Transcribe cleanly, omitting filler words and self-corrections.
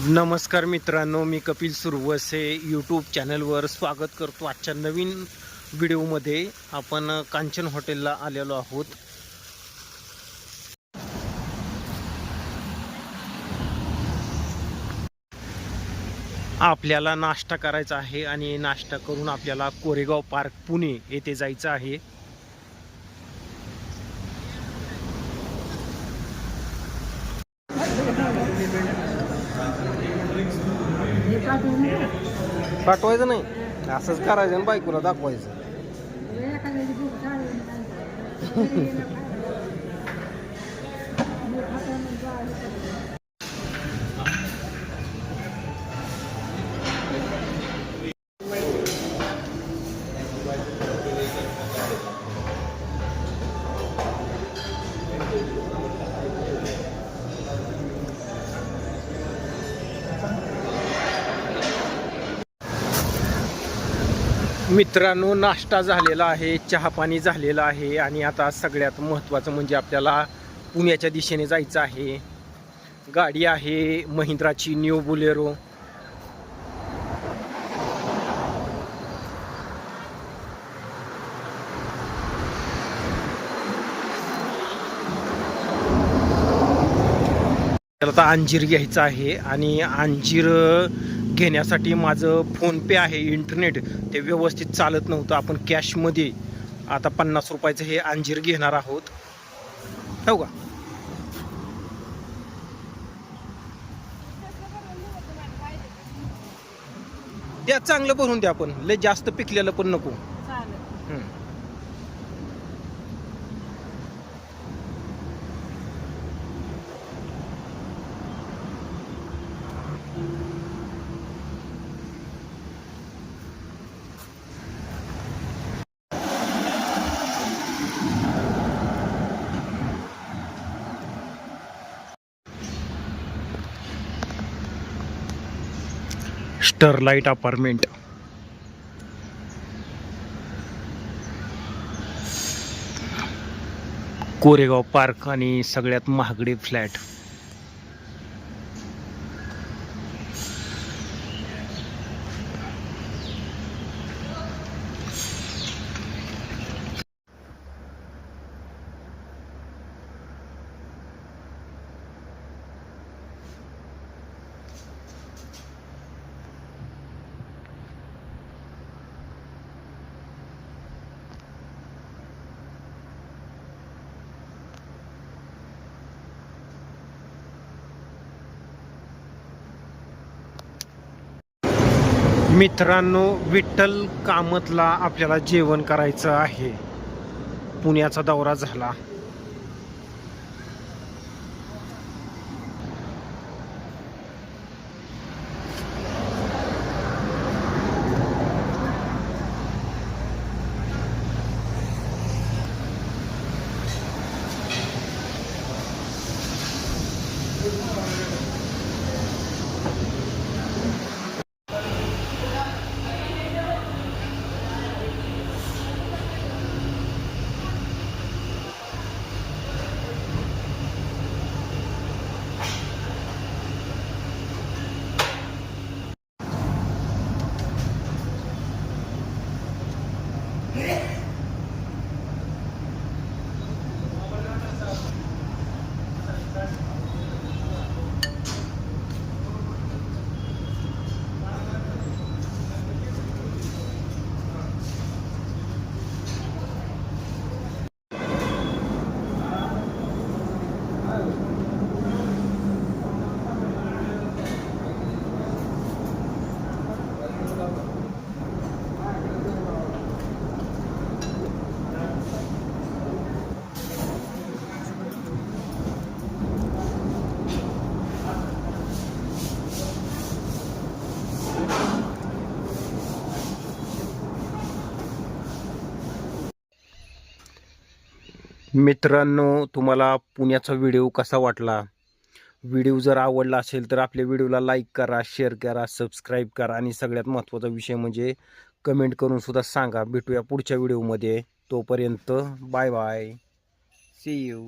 नमस्कार मित्रांनो, मी कपिल सुरवसे यूट्यूब चॅनलवर स्वागत करतो. आजच्या नवीन व्हिडिओमध्ये आपण कांचन हॉटेलला आलेलो आहोत. आपल्याला नाश्ता करायचा आहे आणि नाश्ता करून आपल्याला कोरेगाव पार्क पुणे येथे जायचं आहे. पाठवायचं नाही, असंच करायचं आणि बायकोला दाखवायचं. मित्रांनो, नाश्ता झालेला आहे, चहा पाणी झालेलं आहे आणि आता सगळ्यात महत्त्वाचं म्हणजे आपल्याला पुण्याच्या दिशेने जायचं आहे. गाडी आहे महिंद्राची न्यू बोलेरो. त्याला आता अंजीर घ्यायचं आहे आणि अंजीर घेण्यासाठी माझं फोनपे आहे, इंटरनेट ते व्यवस्थित चालत नव्हतं. आपण कॅशमध्ये आता 50 रुपयाचं हे अंजीर घेणार आहोत. हो का? द्या, चांगलं भरून द्या, पण लय जास्त पिकलेलं पण नको. Sterlite apartment. कोरेगाव पार्क आणि सगळ्यात महागडे फ्लॅट. मित्रांनो, विठ्ठल कामतला आपल्याला जेवण करायचं आहे. पुण्याचा दौरा झाला. मित्रांनो, तुम्हाला पुण्याचा व्हिडिओ कसा वाटला? व्हिडिओ जर आवडला असेल तर आपल्या व्हिडिओला लाईक करा, शेअर करा, सबस्क्राईब करा आणि सगळ्यात महत्त्वाचा विषय म्हणजे कमेंट करून सुद्धा सांगा. भेटूया पुढच्या व्हिडिओमध्ये. तोपर्यंत बाय बाय. C you.